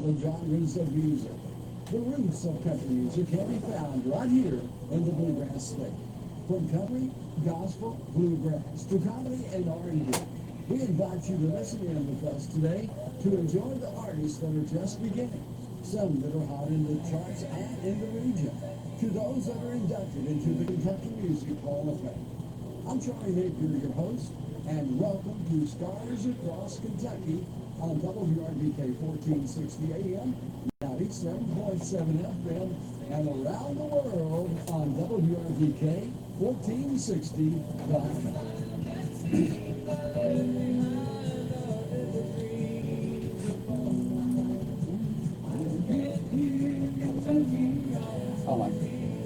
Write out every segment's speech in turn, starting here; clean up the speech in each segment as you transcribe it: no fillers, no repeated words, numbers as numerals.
the genres of music. The roots of country music can be found right here in the bluegrass state. From country, gospel, bluegrass, to comedy and R&B. We invite you to listen in with us today to enjoy the artists that are just beginning, some that are hot in the charts and in the region, to those that are inducted into the Kentucky Music Hall of Fame. I'm Charlie Napier, your host, and welcome to Stars Across Kentucky on WRBK 1460 AM, 97.7 FM, and around the world on WRBK 1460.com.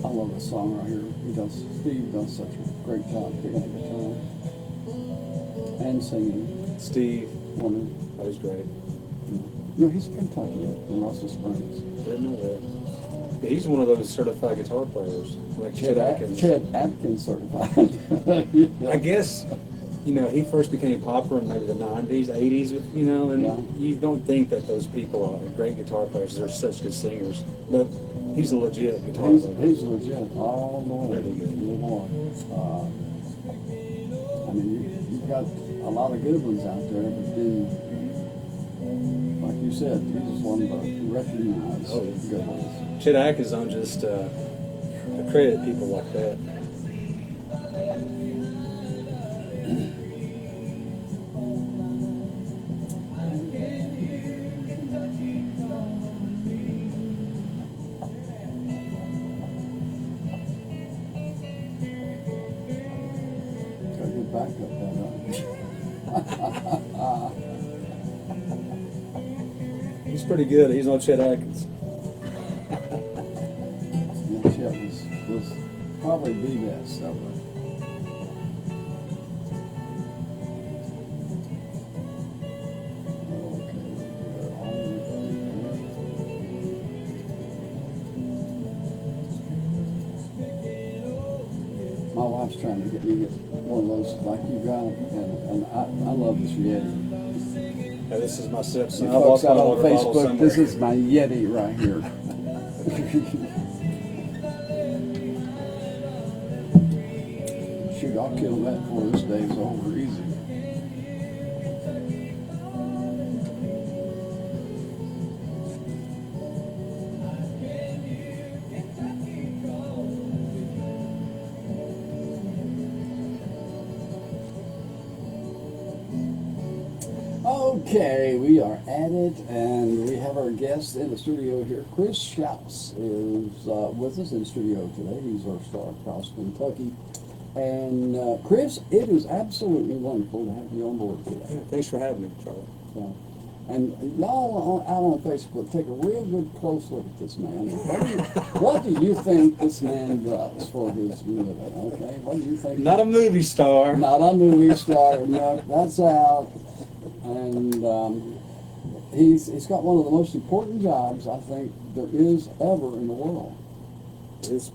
I love this song right here. Steve does such a great job picking the guitar and singing. Steve, Wonder. that was great. No, he's Kentucky from Russell Springs. Didn't know that. Yeah, he's one of those certified guitar players, like Chet Atkins. Chet Atkins certified. I guess, he first became popular in maybe the 90s, 80s, and you don't think that those people are great guitar players. They're such good singers. But he's a legit guitar player. He's legit. All the way. Really good. You've got a lot of good ones out there, but then, like you said, he's one of the recognized good ones. Chet Atkins don't just credit people like that. Got a good backup there, He's pretty good. He's no Chet Atkins. Chet was probably the best ever. My wife's trying to get me one of those like you got, and I love this Yeti. Yeah, this is my stepson. You I folks lost my out on water bottle Facebook, somewhere. this is my Yeti right here. Shoot, I'll kill that before this day's over easy. Okay, we are at it, and we have our guest in the studio here. Chris Shouce is with us in the studio today. He's our star across Kentucky. And Chris, it is absolutely wonderful to have you on board today. Yeah, thanks for having me, Charlie. Yeah. And y'all out on Facebook, take a real good close look at this man. What do you think this man does for his living? Okay, what do you think? Not a movie star. Not a movie star. No, that's out. And he's got one of the most important jobs I think there is ever in the world. It's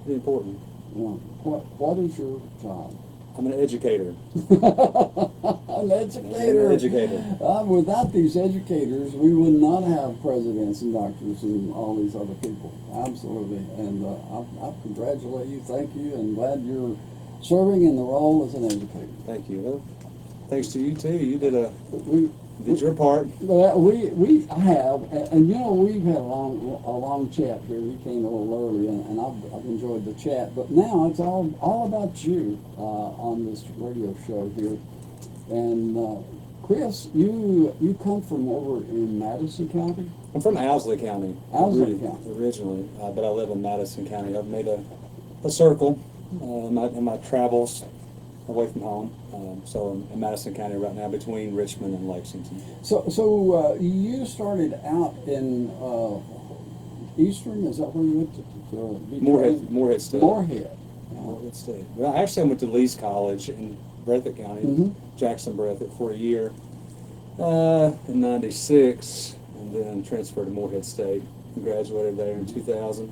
pretty important. Yeah. What is your job? I'm an educator. An educator. I'm an educator. Without these educators, we would not have presidents and doctors and all these other people. Absolutely. And I congratulate you. Thank you. And glad you're serving in the role as an educator. Thank you. Well, thanks to you too. You did your part. We have, and we've had a long chat here. We came a little early, and I've enjoyed the chat. But now it's all about you on this radio show here. And Chris, you come from over in Madison County. I'm from Owsley County. County originally, but I live in Madison County. I've made a circle in my travels away from home. So I'm in Madison County right now, between Richmond and Lexington. So you started out in Eastern. Is that where you went to Morehead State. Morehead State. Well, actually, I went to Lee's College in Breathitt County, Jackson Breathitt, for a year in '96, and then transferred to Morehead State and graduated there in 2000.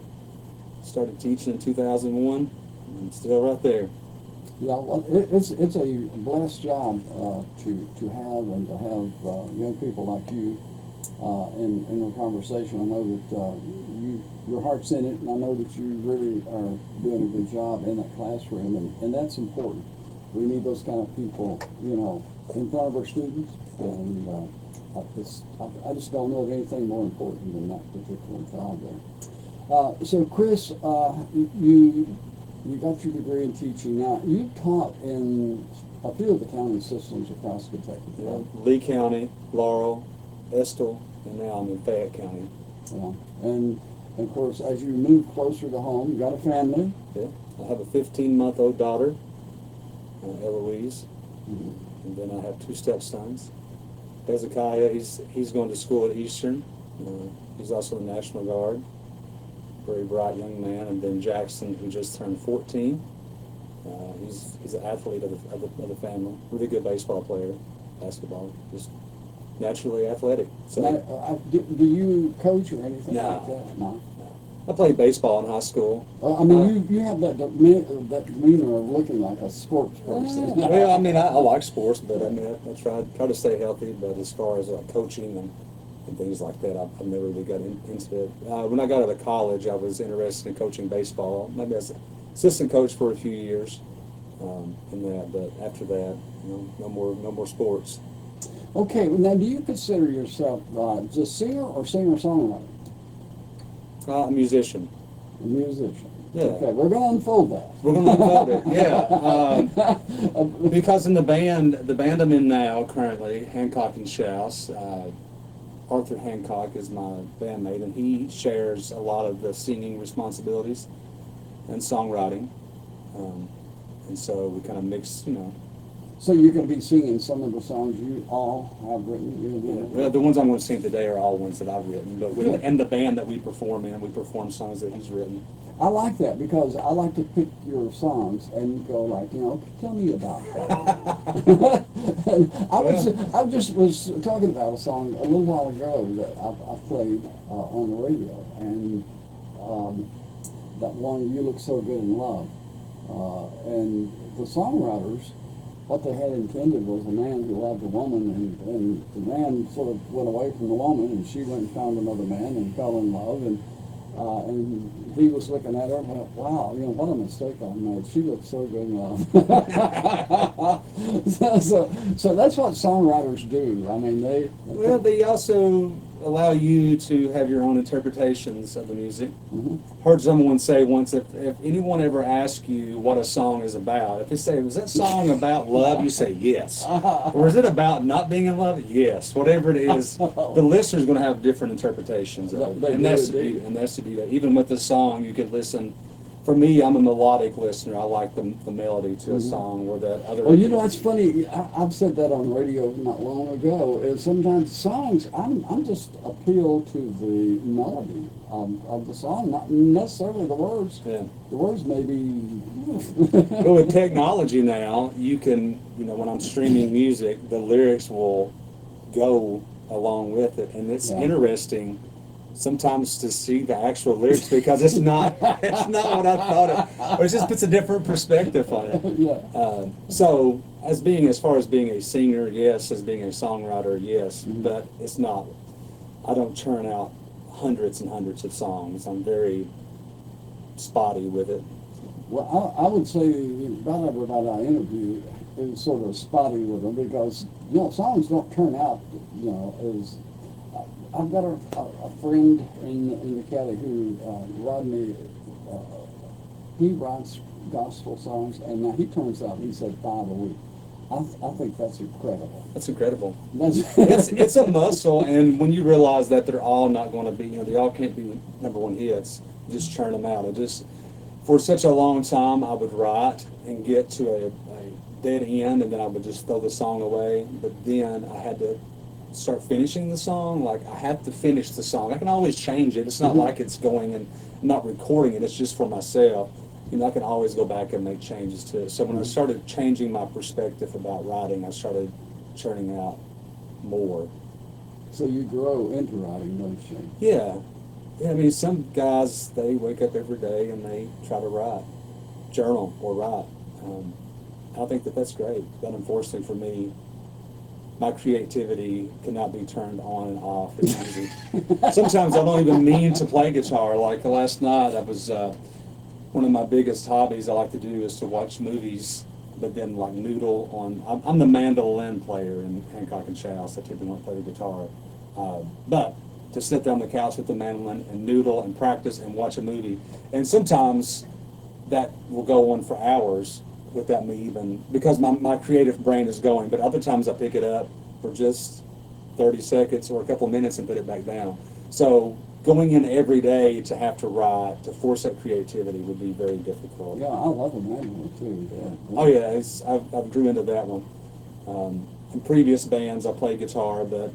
Started teaching in 2001, and still right there. Yeah, well, it's a blessed job to have and to have young people like you in the conversation. I know that your heart's in it, and I know that you really are doing a good job in that classroom, and that's important. We need those kind of people, you know, in front of our students, and I just don't know of anything more important than that particular job there. So, Chris, you got your degree in teaching. Now, you taught in a few of the county systems across Kentucky. Yeah, Lee County, Laurel, Estill, and now I'm in Fayette County. Yeah. And of course, as you move closer to home, you got a family. Yeah. I have a 15-month-old daughter, Eloise, and then I have 2 stepsons. Hezekiah, he's going to school at Eastern. He's also in the National Guard. Very bright young man. And then Jackson, who just turned 14. He's an athlete of the family. Really good baseball player, basketball, just naturally athletic. So Now, do you coach or anything No. like that? No. I played baseball in high school. I mean, you have that demeanor of looking like a sports person. Well, I mean, I like sports, but I mean, I try to stay healthy. But as far as coaching and things like that, I've never really got into it. When I got out of college, I was interested in coaching baseball. Maybe as an assistant coach for a few years in that, but after that, no more sports. Okay, now do you consider yourself just singer or singer-songwriter? A musician. A musician. Yeah. Okay, we're going to unfold that. We're going to unfold it, yeah. Because in the band I'm in now currently, Hancock and Shouce, Arthur Hancock is my bandmate, and he shares a lot of the singing responsibilities and songwriting. And so we kind of mix, So you're going to be singing some of the songs you all have written? Well, the ones I'm going to sing today are all ones that I've written, but and the band that we perform in, we perform songs that he's written. I like that because I like to pick your songs and go like, tell me about that. I just was talking about a song a little while ago that I played on the radio, and that one, "You Look So Good in Love," and the songwriters, what they had intended was a man who loved a woman, and the man sort of went away from the woman, and she went and found another man and fell in love, and he was looking at her and went, wow, what a mistake I made. She looked so good in love. so that's what songwriters do. I mean, they also allow you to have your own interpretations of the music. Mm-hmm. Heard someone say once, if anyone ever asks you what a song is about, if they say, was that song about love? You say yes. Or is it about not being in love? Yes. Whatever it is, the listener's going to have different interpretations of it. And that's to be that. Even with the song, you could listen. For me, I'm a melodic listener. I like the melody to a song or that other. Well, it's funny. I've said that on radio not long ago. Is sometimes songs, I'm just appeal to the melody of the song, not necessarily the words. Yeah. The words may be. But with technology now, you can, when I'm streaming music, the lyrics will go along with it, and it's interesting sometimes to see the actual lyrics because it's not what I thought it, or it just puts a different perspective on it. Yeah. So as far as being a singer, yes. As being a songwriter, yes. Mm-hmm. But it's not. I don't churn out hundreds and hundreds of songs. I'm very spotty with it. Well, I would say about everybody I interview is sort of spotty with them because songs don't turn out as. I've got a friend in the Cali who, Rodney, he writes gospel songs, and now he turns out, he said 5 a week. I think that's incredible. That's incredible. It's a muscle, and when you realize that they're all not going to be, they all can't be #1 hits, you just churn them out. For such a long time, I would write and get to a dead end, and then I would just throw the song away, but then I had to start finishing the song. Like, I have to finish the song. I can always change it. It's not like it's going and I'm not recording it. It's just for myself. I can always go back and make changes to it. So when I started changing my perspective about writing, I started churning out more. So you grow into writing, don't you? Yeah. I mean, some guys, they wake up every day and they try to write, journal or write. I think that's great. But unfortunately for me, my creativity cannot be turned on and off. It's easy. Sometimes I don't even mean to play guitar. Like last night, I was one of my biggest hobbies I like to do is to watch movies, but then like noodle on. I'm the mandolin player in Hancock and Shouce. I typically don't play the guitar, but to sit there on the couch with the mandolin and noodle and practice and watch a movie, and sometimes that will go on for hours without me even, because my creative brain is going, but other times I pick it up for just 30 seconds or a couple minutes and put it back down. So going in every day to have to write, to force that creativity would be very difficult. Yeah, I love the manual too. Yeah. Oh yeah, I've grew into that one. In previous bands I played guitar, but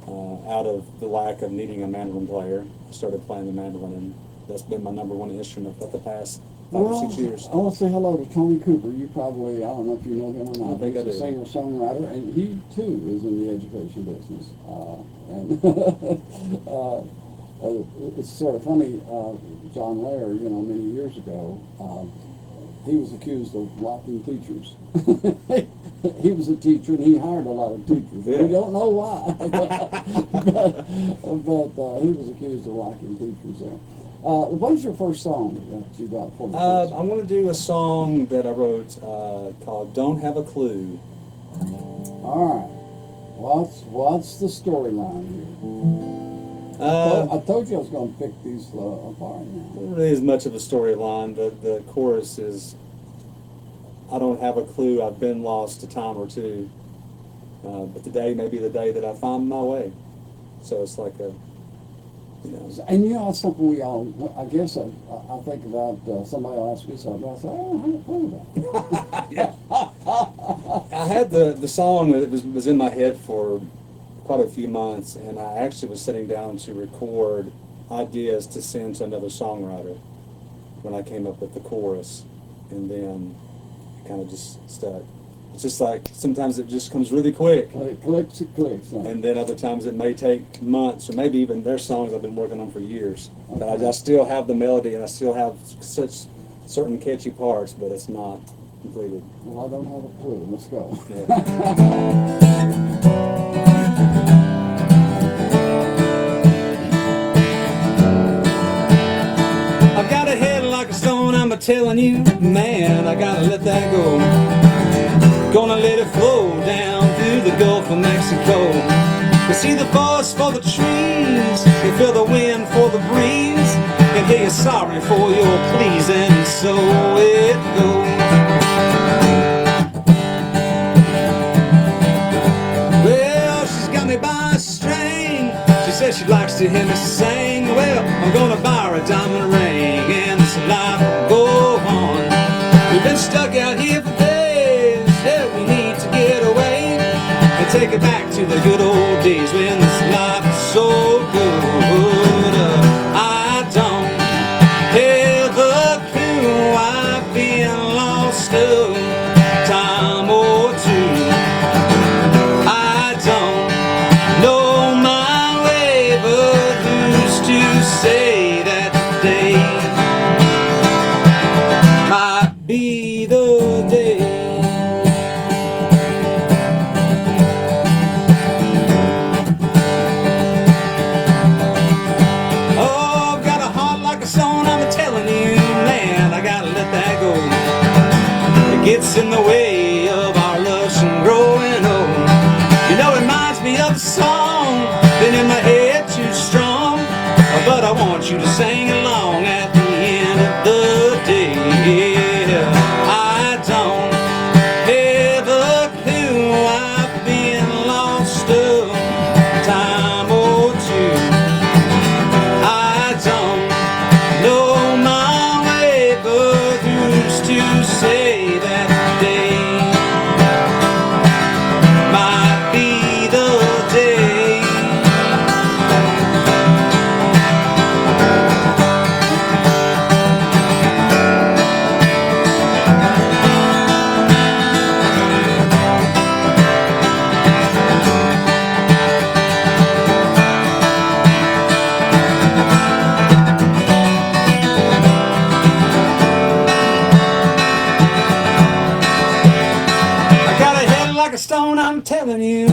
out of the lack of needing a mandolin player, I started playing the mandolin, and that's been my number one instrument for the past 5 or 6 years. I want to say hello to Tony Cooper. You probably, I don't know if you know him or not. I think He's I a do. singer-songwriter, and he too is in the education business. It's sort of funny, John Lair, many years ago, he was accused of locking teachers. He was a teacher, and he hired a lot of teachers. Yeah. We don't know why, but he was accused of locking teachers there. What was your first song that you got for me? I'm going to do a song that I wrote called "Don't Have a Clue." All right. What's the storyline here? I told you I was going to pick these apart now. There really isn't much of a storyline. The chorus is, "I don't have a clue. I've been lost a time or two, but today may be the day that I find my way." So it's like a, And it's something we all, I guess I think about, somebody will ask me something, I say, oh, I don't know that. Yeah. I had the song that was in my head for quite a few months, and I actually was sitting down to record ideas to send to another songwriter when I came up with the chorus, and then it kind of just stuck. It's just like sometimes it just comes really quick. It clicks. And then other times it may take months, or maybe even there's songs I've been working on for years. But I still have the melody, and I still have such certain catchy parts, but it's not completed. Well, I don't have a clue. Let's go. I've got a head like a stone, I'm telling you, man, I gotta let that go. Gonna let it flow down through the Gulf of Mexico. You see the forest for the trees, you feel the wind for the breeze, and hear you sorry for your pleas, and so it goes. Well, she's got me by a string. She says she likes to hear me sing. Well, I'm gonna buy her a diamond ring, and this life will go on. We've been stuck out here for days. We need to get away and take it back to the good old days when this life was so good. I don't have a clue. I've been lost a time or two. I don't know my way, but who's to say that today might be the day. Gets in the way of our lush and growing old. It reminds me of a song, been in my head too strong, but I want you to sing along at the end of the day. I don't have a clue. I've been lost a time or two. I don't know my way, but who's to say stone, I'm telling you.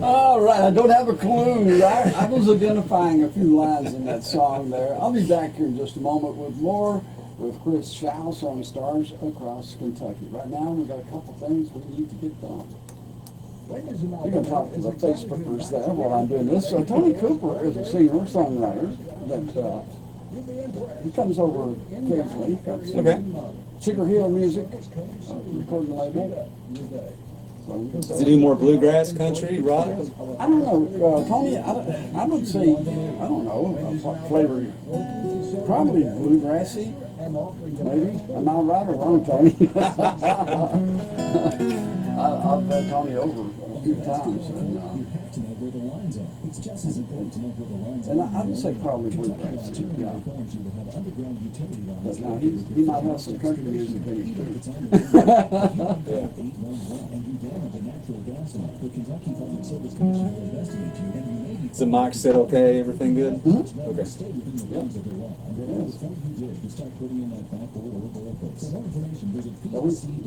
All right, I don't have a clue. I was identifying a few lines in that song there. I'll be back here in just a moment with more with Chris Shouce on Stars Across Kentucky. Right now, we've got a couple things we need to get done. You can talk to the Facebookers there while I'm doing this. So Tony Cooper is a singer-songwriter that he comes over occasionally. He's got some Sugar Hill Music recording label. Does he do more bluegrass, country, rock? I don't know, Tony. I would say I don't know what flavor. Probably bluegrassy, maybe. Am I right or wrong, Tony? I've had Tony over a few times, and I would say probably bluegrass. Yeah. But now he might have some country music in his too. Yeah. Is the mic set okay? Everything good? Mm-hmm. Okay.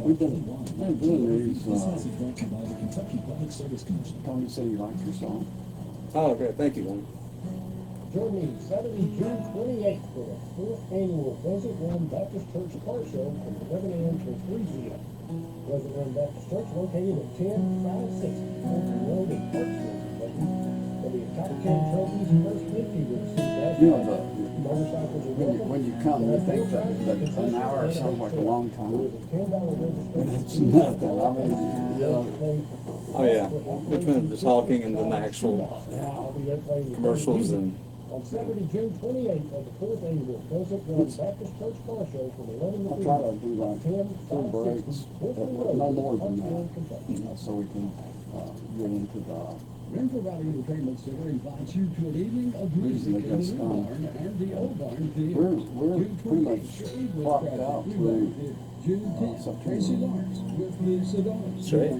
We've been doing these. Tony said he liked your song. Oh, okay. Thank you, man. Join me Saturday, June 28th for the 4th annual Desert Run Baptist Church Car Show from 11 a.m. to 3 p.m. Desert Run Baptist Church located at 10560 Country Road in Parksville, Kentucky. There'll be a top 10 trophies and first 50 will receive You know, motorcycles are when you come, you think that an hour sounds like a long time. $10 registration. It's nothing. I mean, you know, Oh yeah. Between the talking and then the actual commercials and. On Saturday, June 28th, at the 4th annual Desert Run Baptist Church Car Show from 11 to 3. I'll try to do like 2 breaks, but no more than that, so we can get into the. Renfro Valley Entertainment Center invites you to an evening of music in the new barn and the old barn theater. We're pretty much clocked out through Tracy Lawrence with the Sedona. That's right.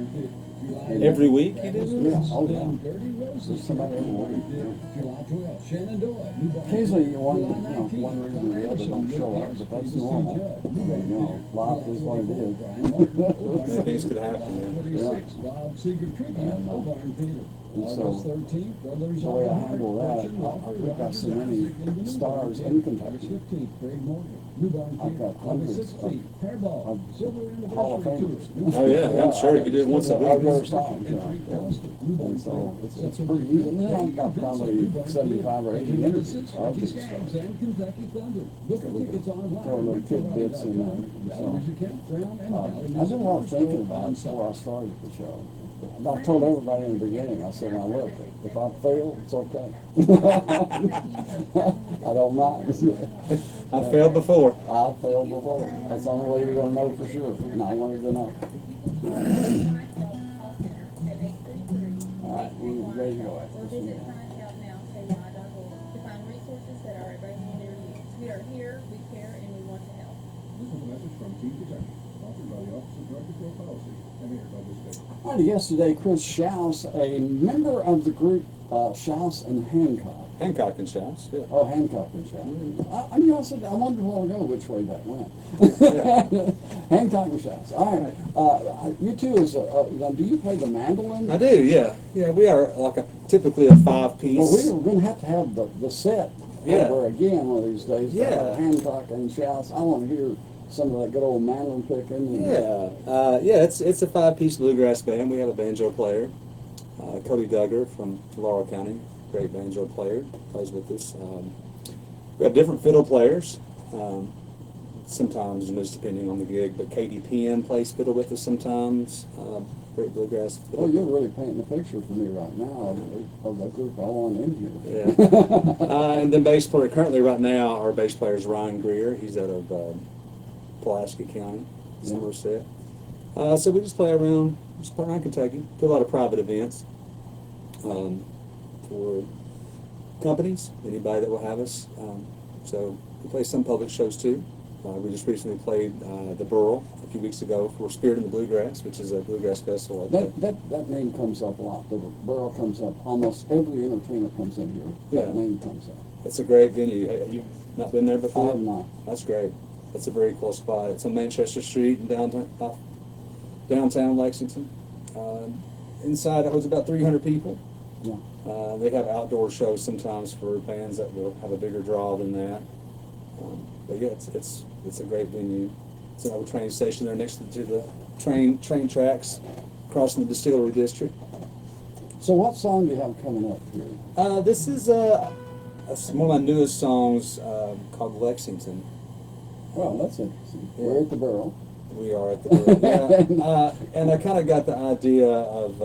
Every week you do this? Yeah, oh yeah. Dirty Roses. There's somebody every week. July 12th, Shenandoah. New Barn. Occasionally, one reason or the other don't show up, but that's normal. You know, life is what it is. Many things could happen, man. 26, Bob Seeger Tribute, Old Barn Theater. And so, August 13th, Brothers the way I handle that, we've got so many stars in Kentucky. 15th, Craig Morgan. New Barn I've Theater. got August hundreds 16th, Hairball. of Silver Hall of Anniversary Famers. Oh yeah, I'm sure you could do it once a I've week. never songs, and so it's pretty easy. And then I've got probably 75 or 80 interviews of these stars. and Kentucky Thunder. Book your tickets online. Throw little tidbits in there. So, I did a lot of thinking about it before I started the show. I told everybody in the beginning, I said, now look, if I fail, it's okay. I don't mind. I failed before. I failed before. That's the only way you're gonna know for sure, and I wanted to know. All right, we're ready to go. Or visit hancocknow.org to find resources that are available near you. We are here, we care, and we want to help. This is a message from Team Kentucky, sponsored by the Office of Drug Control Policy and here by this state. All right, yesterday, Chris Shouce, a member of the group Shouce and Hancock. Hancock and Shouce, yeah. Oh, Hancock and Shouce. I said, I wondered a while ago which way that went. Hancock and Shouce. All right. You two, do you play the mandolin? I do, yeah. Yeah, we are like typically a 5-piece. Well, we're going to have to have the set Yeah. over again one of these days. Yeah. Hancock and Shouce. I want to hear some of that good old mandolin picking. Yeah, it's a 5-piece bluegrass band. We have a banjo player, Cody Duggar from Laurel County, great banjo player, plays with us. We have different fiddle players, sometimes just depending on the gig, but Katie Penn plays fiddle with us sometimes, great bluegrass fiddle. Oh, you're really painting a picture for me right now of the group all on in here. Yeah. And then bass player, currently right now, our bass player is Ryan Greer. He's out of Pulaski County, Somerset. So we just play around Kentucky, do a lot of private events for companies, anybody that will have us. So we play some public shows too. We just recently played the Burl a few weeks ago for Spirit in the Bluegrass, which is a bluegrass festival. That name comes up a lot. The Burl comes up. Almost every entertainer comes in here. That name comes up. It's a great venue. You've not been there before? I have not. That's great. That's a very cool spot. It's on Manchester Street in downtown Lexington. inside it holds about 300 people. Yeah. They have outdoor shows sometimes for bands that will have a bigger draw than that. But yeah, it's a great venue. It's an old train station there next to the train tracks crossing the distillery district. So what song do you have coming up here? This is one of my newest songs called Lexington. Well, that's interesting. We're at the Barrel. We are at the yeah. And I kind of got the idea of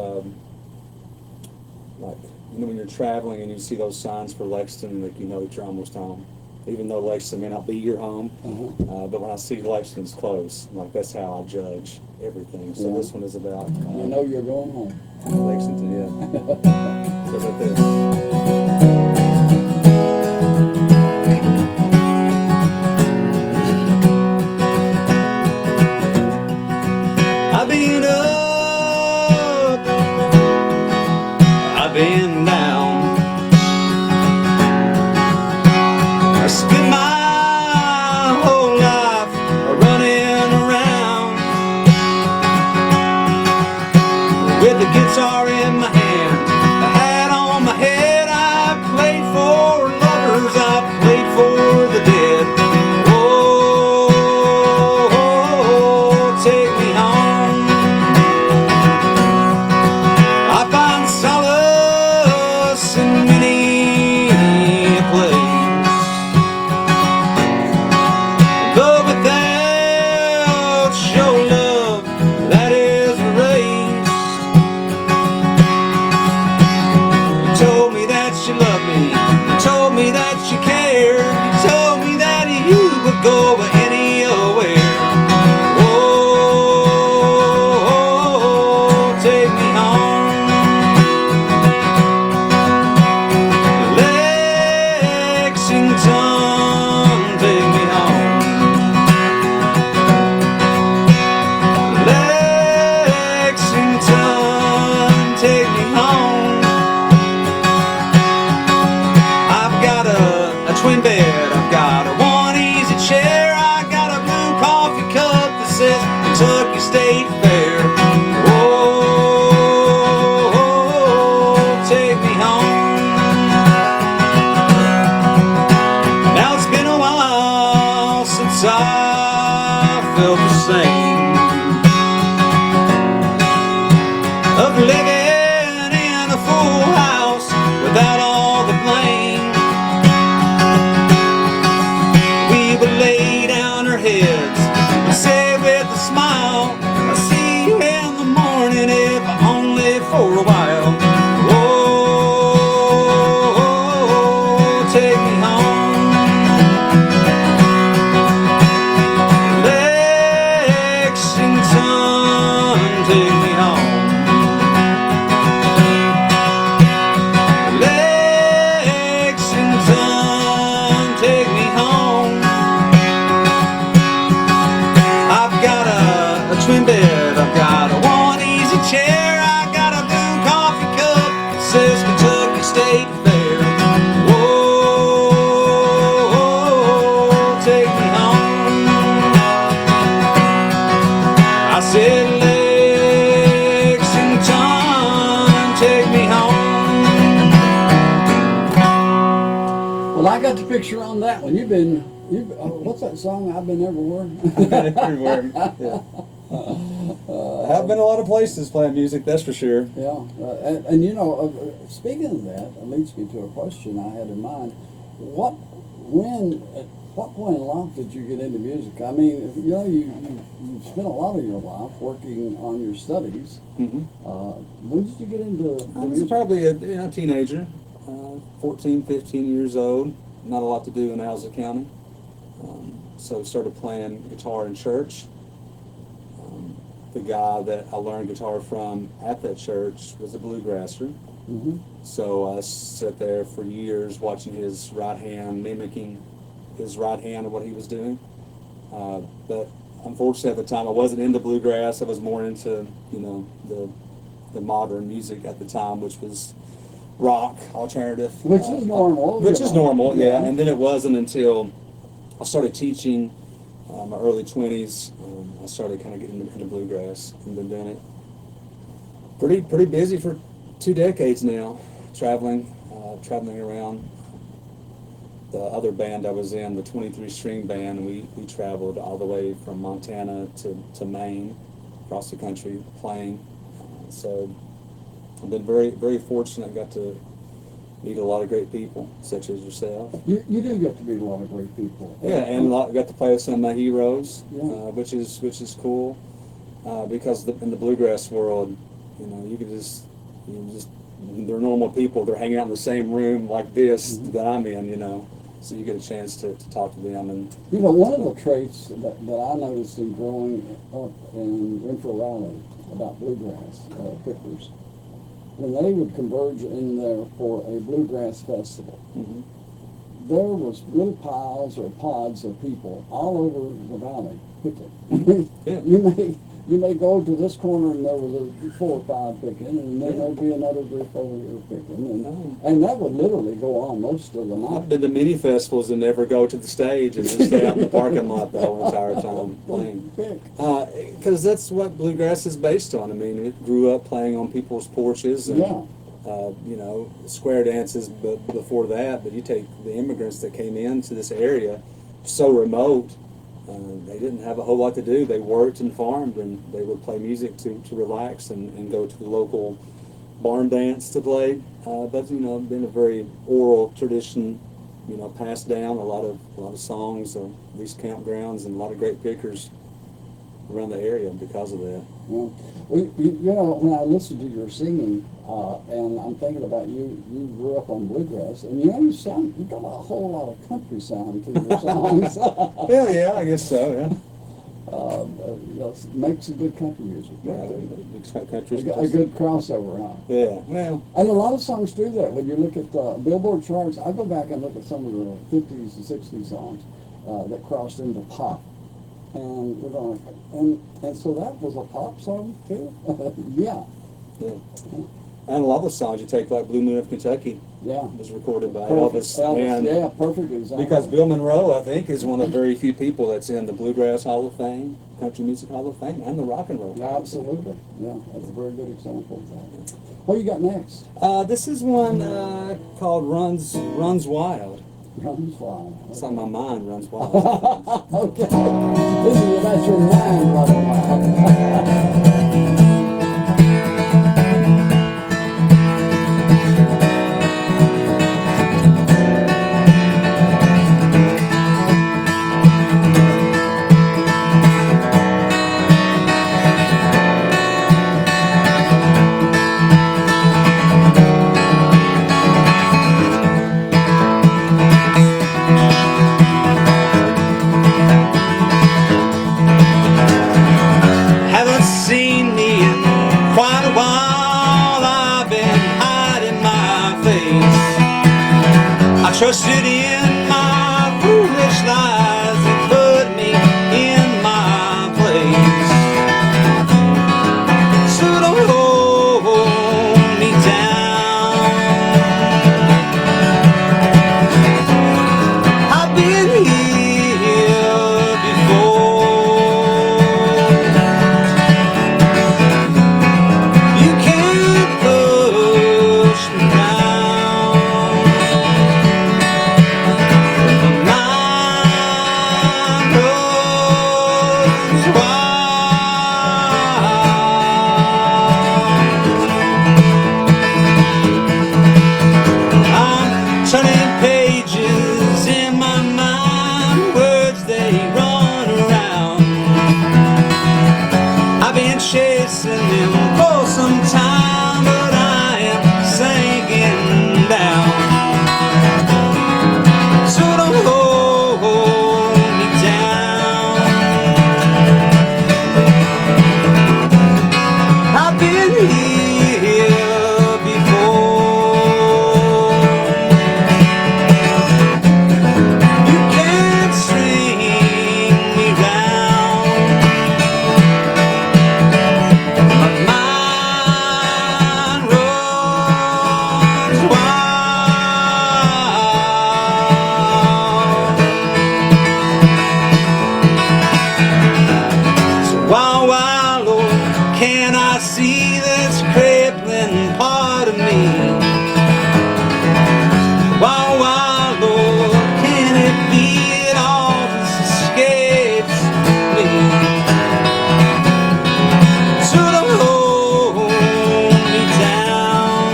like, you know, when you're traveling and you see those signs for Lexington, like, you know that you're almost home. Even though Lexington may not be your home, but when I see Lexington's close, like, that's how I judge everything. So this one is about You know you're going home. Lexington, yeah. So about this. I've been up, I've been down. I spent my whole life running around with the guitar in my hand, a hat on my head. I played for lovers, I played for the dead. Oh, take me home. I find solace in many a place, but without your love, that is a race. You told me that you loved me, you told me that you cared, you told me that you would go anywhere. Oh, take me home. Lexington, take me home. Lexington, take me home. I've got a twin bed, I've got a one easy chair, I got a blue coffee cup that says Kentucky State Fair. Oh, take me home. Now it's been a while since I felt the same of living in a full house without all the blame. We would lay down our heads and say with a smile, I'll see you in the morning, if only for a while. Oh, take me home. Lexington, take me home. Lexington, take me home. I've got a twin bed, I've got a one easy chair, I got a blue coffee cup that says Kentucky State Fair. Oh, take me home. I said, Lexington, take me home. Well, I got the picture on that one. What's that song? I've been everywhere. Everywhere. Yeah. I have been a lot of places playing music, that's for sure. Yeah, and you know, speaking of that, it leads me to a question I had in mind. At what point in life did you get into music? I mean, you know, you spent a lot of your life working on your studies. Mm-hmm. When did you get into I was probably a teenager, 14, 15 years old. Not a lot to do in Alza County. So started playing guitar in church. The guy that I learned guitar from at that church was a bluegrasser. Mm-hmm. So I sat there for years watching his right hand, mimicking his right hand and what he was doing. But unfortunately at the time I wasn't into bluegrass. I was more into, you know, the modern music at the time, which was rock, alternative. Which is normal. Which is normal, yeah. And then it wasn't until I started teaching my early 20s, I started kind of getting into bluegrass and been doing it Pretty busy for 2 decades now, traveling around. The other band I was in, the 23-string band, we traveled all the way from Montana to Maine, across the country playing. So I've been very fortunate. Got to meet a lot of great people, such as yourself. You do get to meet a lot of great people. Yeah, and got to play with some of my heroes, Yeah. which is cool. Because in the bluegrass world, you they're normal people. They're hanging out in the same room like this that I'm in, so you get a chance to talk to them. And One of the traits that I noticed in growing up in Renfro Valley about bluegrass pickers, when they would converge in there for a bluegrass festival, there was little piles or pods of people all over the valley picking. Yeah. You may go to this corner and there was 4 or 5 picking, and then there'd be another group over here picking, and that would literally go on most of the night. I've been to many festivals and never go to the stage and just stay out in the parking lot the whole entire time playing. Because that's what bluegrass is based on. I mean, it grew up playing on people's porches and, square dances before that. But you take the immigrants that came into this area, so remote, they didn't have a whole lot to do. They worked and farmed, and they would play music to relax and go to the local barn dance to play. But been a very oral tradition, passed down. A lot of songs of these campgrounds, and a lot of great pickers around the area because of that. Yeah. When I listen to your singing, and I'm thinking about you grew up on bluegrass, and you got a whole lot of country sound to your songs. Yeah, I guess so, yeah. Make some good country music. Yeah, A good crossover, huh? Yeah, well. And a lot of songs do that. When you look at the Billboard charts, I go back and look at some of the 50s and 60s songs that crossed into pop. And we're going, and so that was a pop song too. Yeah. And a lot of the songs you take, like Blue Moon of Kentucky, was recorded by Elvis. And yeah, perfect example. Because Bill Monroe, I think, is one of the very few people that's in the Bluegrass Hall of Fame, Country Music Hall of Fame, and the Rock and Roll. Yeah, absolutely. Yeah, that's a very good example of that. What you got next? This is one called Runs Wild. Runs Wild. It's on my mind, Runs Wild. Okay. This is about your mind running wild. Trusted in my foolish lies and put me in my place. So don't hold me down. I've been here before. You can't push me down. Why, Lord, can it be it all just escapes me? So don't hold me down.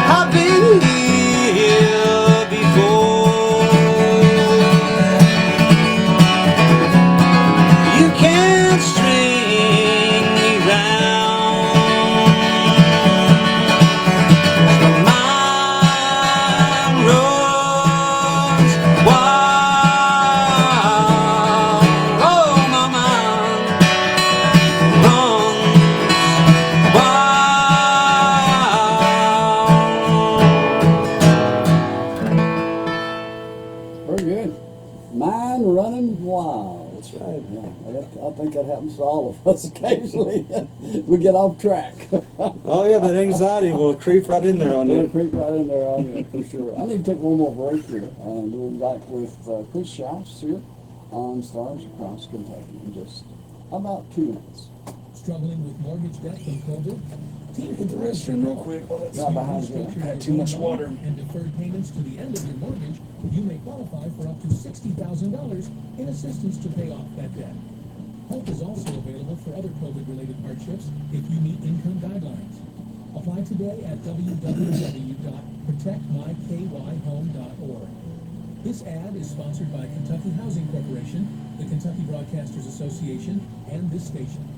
I've been here before. You can't string me round. My mind runs wild. Oh, my mind runs wild. Very good. Mind running wild. That's right. Yeah, I think that happens to all of us occasionally. We get off track. Oh yeah, that anxiety will creep right in there on It'll you. creep right in there on you, for sure. I need to take one more break here, and we'll be back with Chris Shouce here on Stars Across Kentucky in just about 2 minutes. Struggling with mortgage debt from COVID? Hit the restroom real quick. Not behind you. I had too much water. And deferred payments to the end of your mortgage, you may qualify for up to $60,000 in assistance to pay off that debt. Help is also available for other COVID-related hardships if you meet income guidelines. Apply today at www.protectmykyhome.org. This ad is sponsored by Kentucky Housing Corporation, the Kentucky Broadcasters Association, and this station.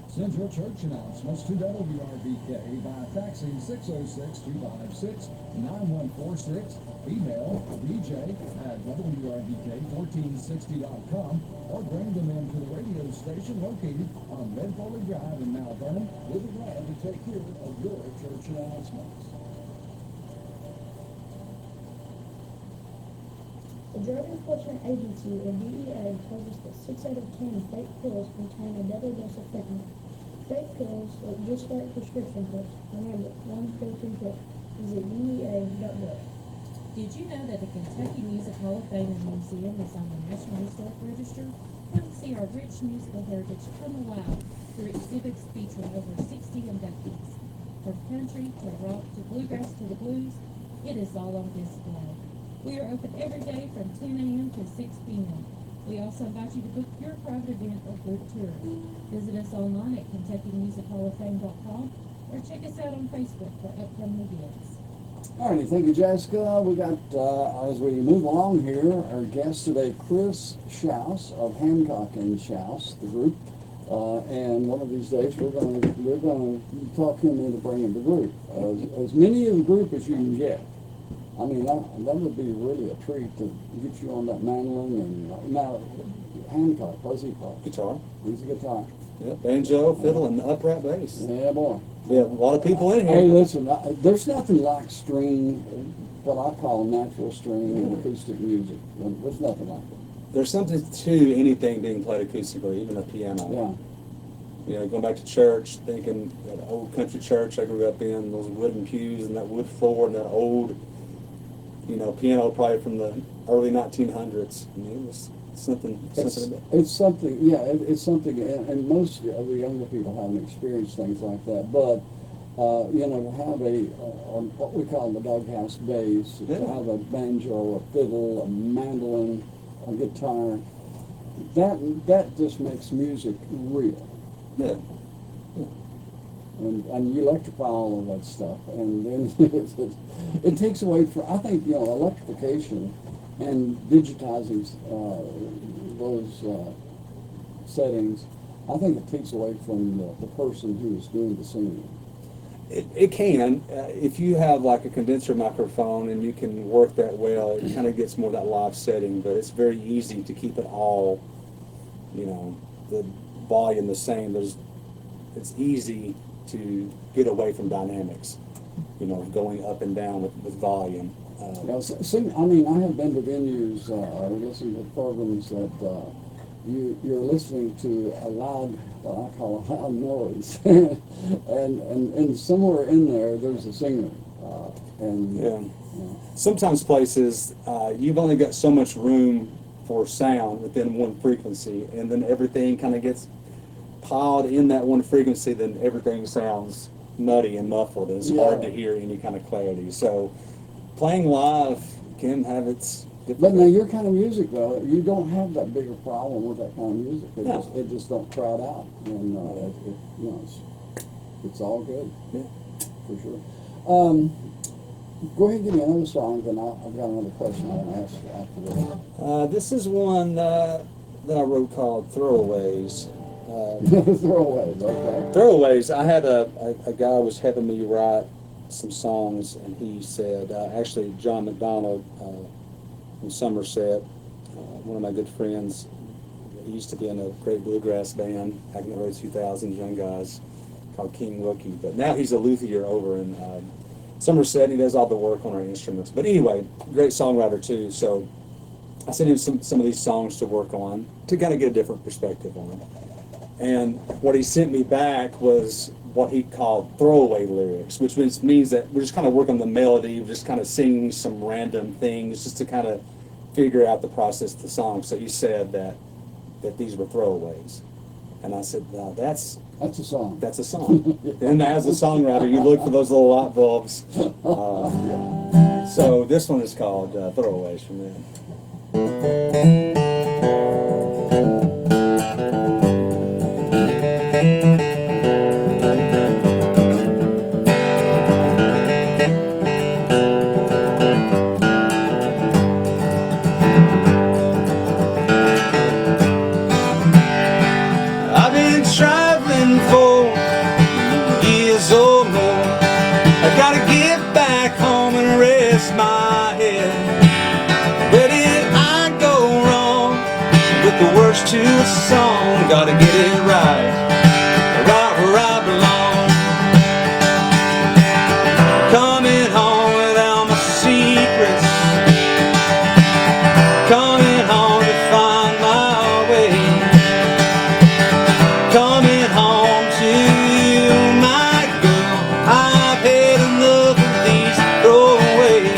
Send your church announcements to WRBK by faxing 606-256-9146, email dj@wrbk1460.com, or bring them into the radio station located on Renfro Valley Drive in Mount Vernon. We'll be glad to take care of your church announcements. The Drug Enforcement Agency, or DEA, tells us that 6 out of 10 fake pills contain a double dose of fentanyl. Fake pills look just like prescription pills. Remember, one pill too quick. Visit DEA.gov. Did you know that the Kentucky Music Hall of Fame and Museum is on the National Historic Register? Come see our rich musical heritage come alive through exhibits featuring over 60 inductees. From country to rock to bluegrass to the blues, it is all on display. We are open every day from 10 a.m. to 6 p.m. We also invite you to book your private event or group tour. Visit us online at KentuckyMusicHallOfFame.com or check us out on Facebook for upcoming events. All righty, thank you, Jessica. We got, as we move along here, our guest today, Chris Shouce of Hancock and Shouce, the group. And one of these days, we're going to talk him into bringing the group. As many of the group as you can get. I mean, that would be really a treat to get you on that mandolin. And now, Hancock, what does he play? Guitar. He's a guitar. Yeah, banjo, fiddle, and upright bass. Yeah, boy. We have a lot of people in Hey, here. listen, there's nothing like string, what I call natural string and acoustic music. There's nothing like it. There's something to anything being played acoustically, even a piano. Yeah. You know, going back to church, thinking that old country church I grew up in, those wooden pews and that wood floor and that old, you know, piano probably from the early 1900s. I mean, it was something about It's something, yeah, it's something, and most of the younger people haven't experienced things like that. But, you know, to have what we call the doghouse bass, to Yeah. have a banjo, a fiddle, a mandolin, a guitar, that just makes music real. Yeah. And you electrify all of that stuff, and then it takes away from, I think, you know, electrification and digitizing those settings, I think it takes away from the person who is doing the singing. It can. If you have like a condenser microphone and you can work that well, it kind of gets more that live setting, but it's very easy to keep it all, you know, the volume the same. It's easy to get away from dynamics, you know, going up and down with volume. I mean, I have been to venues or listened to programs that you're listening to a loud, what I call a loud noise, and somewhere in there's a singer. Yeah. Sometimes places, you've only got so much room for sound within one frequency, and then everything kind of gets piled in that one frequency, then everything sounds muddy and muffled. It's hard to hear any kind of clarity. So playing live can have its But now your kind of music, though, you don't have that bigger problem with that kind of music. It just don't crowd out, and you know, it's all good. Yeah. For sure. Go ahead and give me another song, then I've got another question I want to ask you after this. This is one that I wrote called Throwaways. Throwaways, okay. Throwaways. I had a guy was having me write some songs, and he said, actually John McDonald from Somerset, one of my good friends. He used to be in a great bluegrass band back in the early 2000s, young guys, called King Wookie. But now he's a luthier over in Somerset. He does all the work on our instruments. But anyway, great songwriter too. So I sent him some of these songs to work on to kind of get a different perspective on it. And what he sent me back was what he called throwaway lyrics, which means that we're just kind of working the melody, we're just kind of singing some random things just to kind of figure out the process of the song. So he said that these were throwaways. And I said, that's a song. That's a song. And as a songwriter, you look for those little light bulbs. So this one is called Throwaways from them. To a song, gotta get it right, right where I belong. Coming home without my secrets, coming home to find my way, coming home to you, my girl. I've had enough of these throwaways.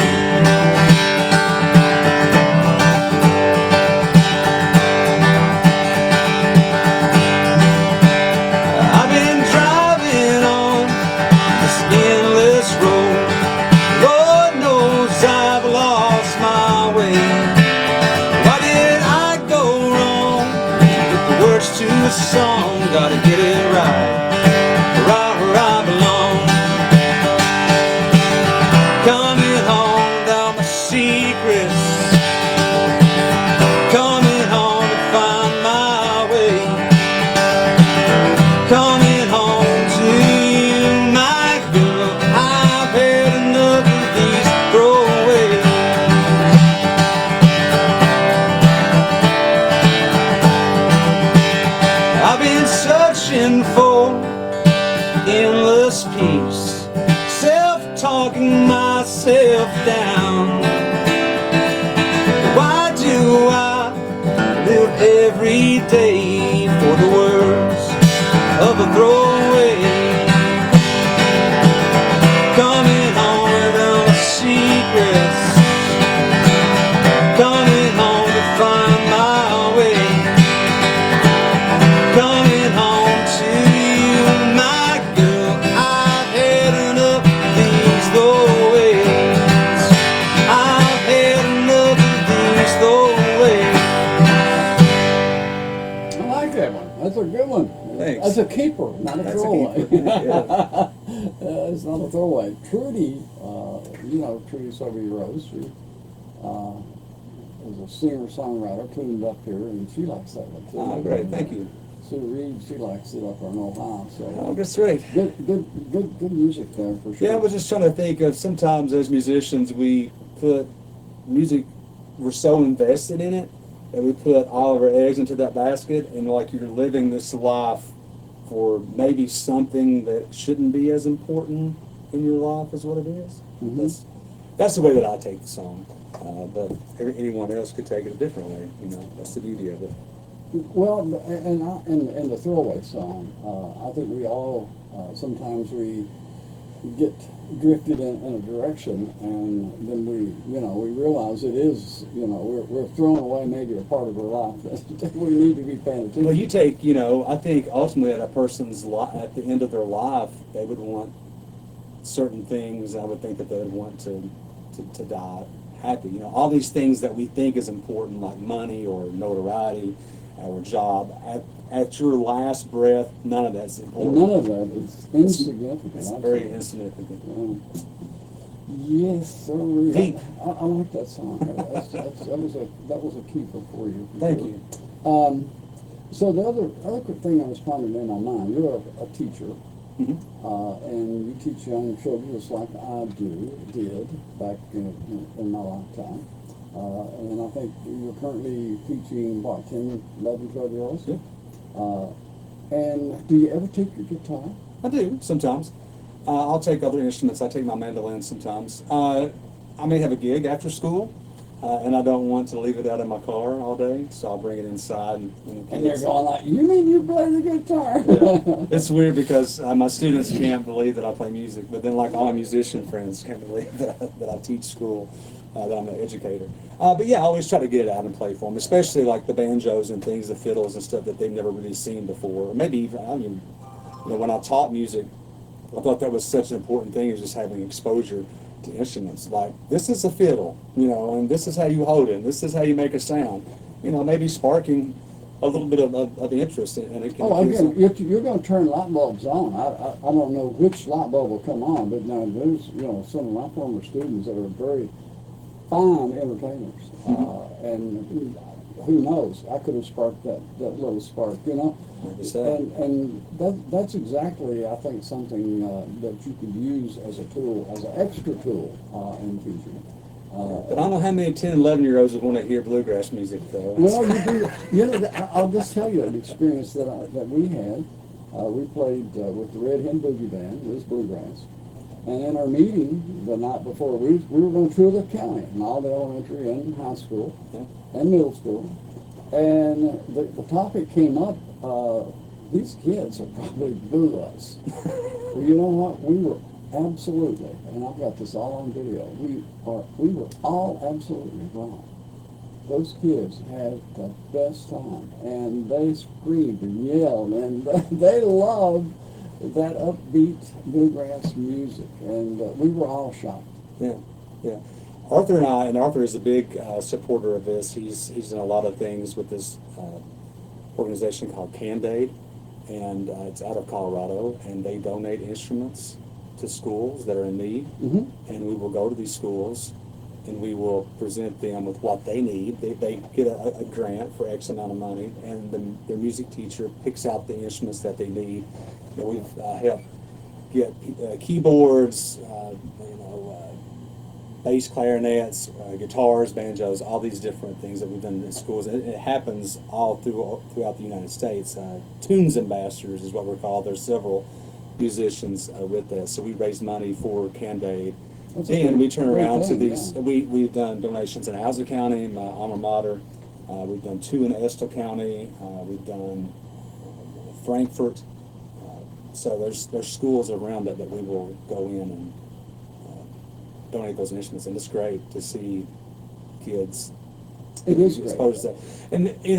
Song, gotta get it right, right where I belong. Coming home without my secrets, coming home to find my way, coming home to you, my girl. I've had enough of these throwaways. I've been searching for endless peace, self-talking myself down. Why do I live every day for the words of a throwaway? Coming home without my secrets, coming home to find my way, coming home to you, my girl. I've had enough of these throwaways. I've had enough of these throwaways. I like that one. That's a good one. Thanks. That's a keeper, not a throwaway. It's not a throwaway. Trudy, you know Trudy Sylvia Rose. She is a singer-songwriter, tuned up here, and she likes that one too. Oh, great. Thank you. Sue Reed, she likes it up in Ohio. So Oh, that's great. good music there for sure. Yeah, I was just trying to think of sometimes as musicians we put music, we're so invested in it that we put all of our eggs into that basket, and like you're living this life for maybe something that shouldn't be as important in your life as what it is. Mm-hmm. That's the way that I take the song, but anyone else could take it a different way. You know, that's the beauty of it. Well, and the throwaway song, I think we all sometimes we get drifted in a direction, and then we realize it is, we're throwing away maybe a part of our life that we need to be paying attention. Well, you take, I think ultimately at a person's at the end of their life, they would want certain things. I would think that they would want to die happy. All these things that we think is important, like money or notoriety or job. At your last breath, none of that's important. None of that is insignificant. It's very insignificant. Yes, sir. Deep. I like that song. That was a keeper for you. Thank you. So the other quick thing I was pondering in my mind, you're a teacher, and you teach young children just like I did back in my lifetime. And I think you're currently teaching, 10, 11, 12-year-olds? Yeah. And do you ever take your guitar? I do, sometimes. I'll take other instruments. I take my mandolin sometimes. I may have a gig after school, and I don't want to leave it out in my car all day, so I'll bring it inside. And they're going like, you mean you play the guitar? Yeah. It's weird because my students can't believe that I play music, but then like all my musician friends can't believe that I teach school, that I'm an educator. But yeah, I always try to get it out and play for them, especially like the banjos and things, the fiddles and stuff that they've never really seen before. Or maybe even, when I taught music, I thought that was such an important thing, is just having exposure to instruments. Like, this is a fiddle, and this is how you hold it, and this is how you make a sound. Maybe sparking a little bit of interest in it. Again, you're going to turn light bulbs on. I don't know which light bulb will come on, but now there's, some of my former students that are very fine entertainers. And who knows? I could have sparked that little spark, And that's exactly, I think, something that you could use as a tool, as an extra tool in teaching. But I don't know how many 10, 11-year-olds would want to hear bluegrass music, though. Well, you do. I'll just tell you an experience that we had. We played with the Red Hen Boogie Band. It was bluegrass. And in our meeting the night before, we were going to tour the county, and all the elementary and high school and middle school. And the topic came up, these kids are probably boo us. Well, you know what? We were absolutely, and I've got this all on video, we were all absolutely wrong. Those kids had the best time, and they screamed and yelled, and they loved that upbeat bluegrass music, and we were all shocked. Yeah. Arthur and Arthur is a big supporter of this. He's done a lot of things with this organization called Candade, and it's out of Colorado, and they donate instruments to schools that are in need, and we will go to these schools, and we will present them with what they need. They get a grant for X amount of money, and their music teacher picks out the instruments that they need. We've helped get keyboards, bass clarinets, guitars, banjos, all these different things that we've done in schools. It happens all throughout the United States. Tunes ambassadors is what we're called. There's several musicians with us. So we raise money for Candade. And we turn around to these. We've done donations in Hauser County, my alma mater. We've done 2 in Estill County. We've done Frankfort. So there's schools around it that we will go in and donate those instruments, and it's great to see kids. It is exposed to that. And we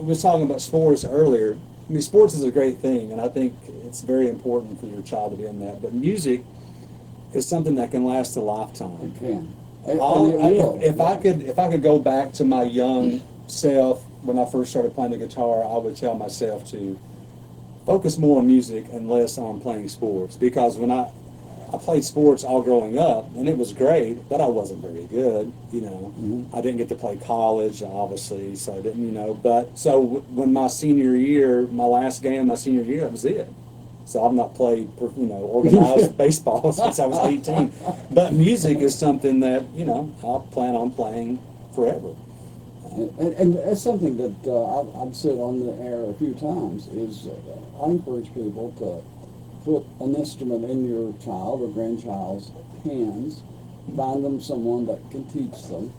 were talking about sports earlier. I mean, sports is a great thing, and I think it's very important for your child to be in that. But music is something that can last a lifetime. It can. If I could go back to my young self when I first started playing the guitar, I would tell myself to focus more on music and less on playing sports. Because when I played sports all growing up, and it was great, but I wasn't very good. I didn't get to play college, obviously, so I didn't. But so when my senior year, my last game, my senior year, that was it. So I've not played, organized baseball since I was 18. But music is something that I'll plan on playing forever. And that's something that I've said on the air a few times, is I encourage people to put an instrument in your child or grandchild's hands, find them someone that can teach them,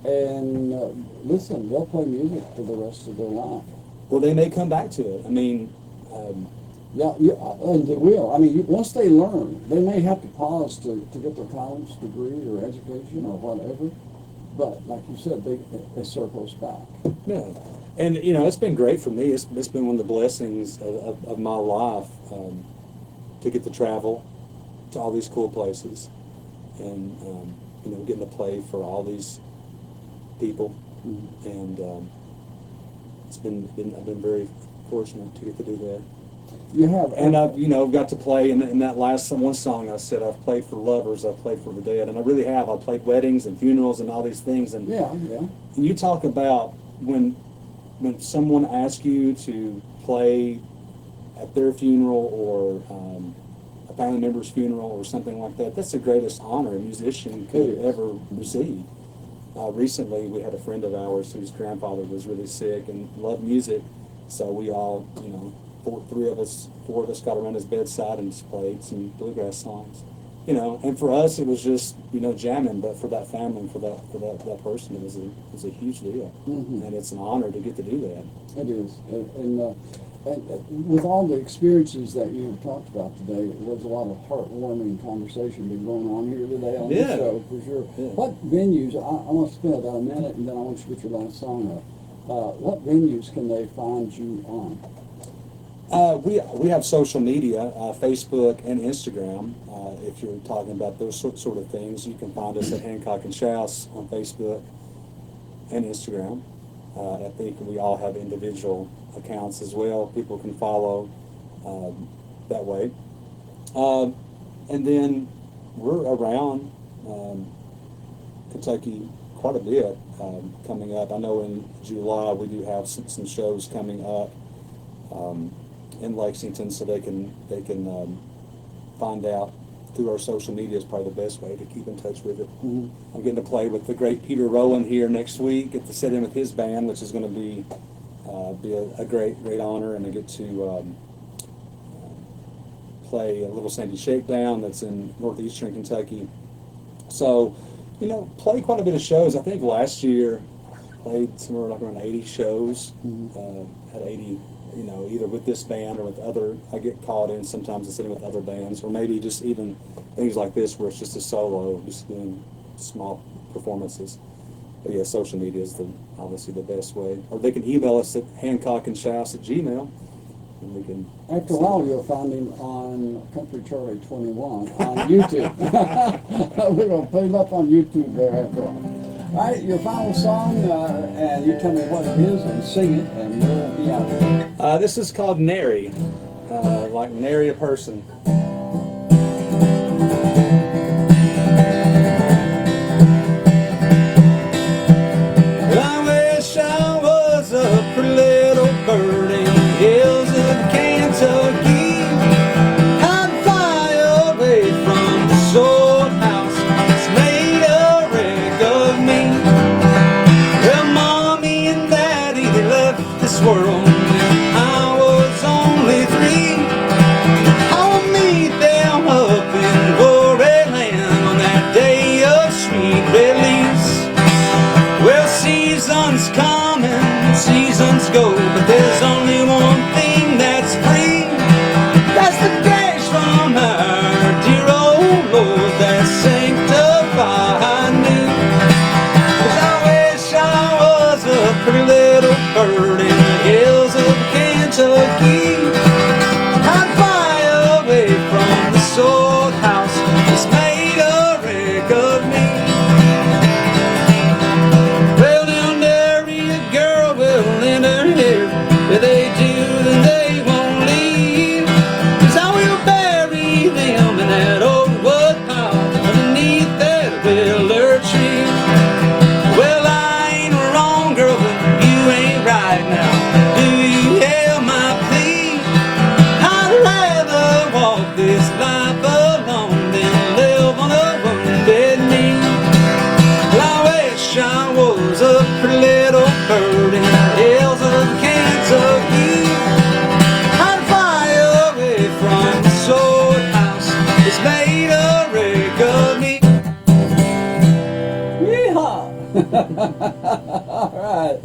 and listen, they'll play music for the rest of their life. Well, they may come back to it. I mean, And they will. I mean, once they learn, they may have to pause to get their college degree or education or whatever. But like you said, it circles back. Yeah, and you know, it's been great for me. It's been one of the blessings of my life to get to travel to all these cool places, and you know, getting to play for all these people, and I've been very fortunate to get to do that. You have, And I've, you know, got to play in that last one song I said, I've played for lovers, I've played for the dead, and I really have. I've played weddings and funerals and all these things. And yeah. and you talk about when someone asks you to play at their funeral or a family member's funeral or something like that, that's the greatest honor a musician could ever receive. Recently, we had a friend of ours whose grandfather was really sick and loved music, so we all, you know, four of us got around his bedside and just played some bluegrass songs, you know. And for us, it was just, you know, jamming. But for that family and for that person, it was a huge deal, and it's an honor to get to do that. It is, and with all the experiences that you have talked about today, there's a lot of heartwarming conversation been going on here today on the show for sure. Yeah. What venues? I want to spend about a minute, and then I want you to get your last song up. What venues can they find you on? We have social media, Facebook and Instagram. If you're talking about those sort of things, you can find us at Hancock and Shouce on Facebook and Instagram. I think we all have individual accounts as well. People can follow that way. And then we're around Kentucky quite a bit coming up. I know in July we do have some shows coming up in Lexington, so they can find out through our social media is probably the best way to keep in touch with it. I'm getting to play with the great Peter Rowland here next week. Get to sit in with his band, which is going to be a great honor, and I get to play a Little Sandy Shakedown that's in northeastern Kentucky. So, you know, play quite a bit of shows. I think last year played somewhere like around 80 shows. Had 80. You know, either with this band or with other, I get called in sometimes and sitting with other bands, or maybe just even things like this where it's just a solo, just doing small performances. But yeah, social media is obviously the best way. Or they can email us at hancockandshouce@gmail.com, and we can. After a while, you'll find him on Country Charlie 21 on YouTube. We're going to put him up on YouTube there after a while. All right, your final song, and you tell me what it is and sing it, and we'll be out of here. This is called Nary, like nary a person. Well, I wish I was a pretty little bird in the hills of Kentucky. I'd fly away from this old house that's made a wreck of me. Well, Mommy and Daddy, they left this world when I was only 3. I'll meet them up in glory land on that day of sweet release. Well, seasons come and seasons go, but there's only one thing that's free. That's the grace from our dear old Lord that sanctified me. 'Cause I wish I was a pretty little bird in the hills of Kentucky. I'd fly away from this old house that's made a wreck of me. Well, they'll marry a girl, will lend her hair. If they do, then they won't leave. 'Cause I will bury them in that old wood pile underneath that willow tree. Well, I ain't wrong, girl, but you ain't right now. Do you hear my plea? I'd rather walk this life alone than live on a wounded knee. Well, I wish I was a pretty little bird in the hills of Kentucky. I'd fly away from this old house that's made a wreck of me. Yeehaw! All right.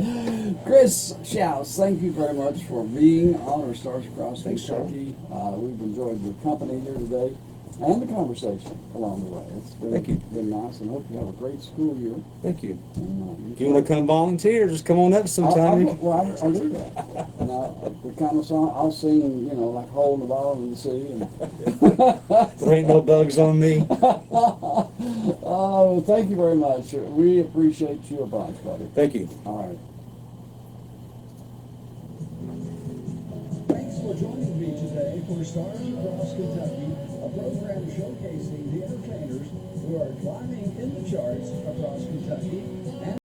Great. Chris Shouce, thank you very much for being on our Stars Across Thanks, Kentucky. We've enjoyed your company here today and the conversation along the way. It's been, Thank you. been nice, and hope you have a great school year. Thank you. And, If you want to come volunteer, just come on up sometime. I'll do that. And the kind of song I'll sing, you know, like Holding the Ball in the Sea. And There ain't no bugs on me. oh, thank you very much. We appreciate you a bunch, buddy. Thank you. All right. Thanks for joining me today for Stars Across Kentucky, a program showcasing the entertainers who are climbing in the charts across Kentucky.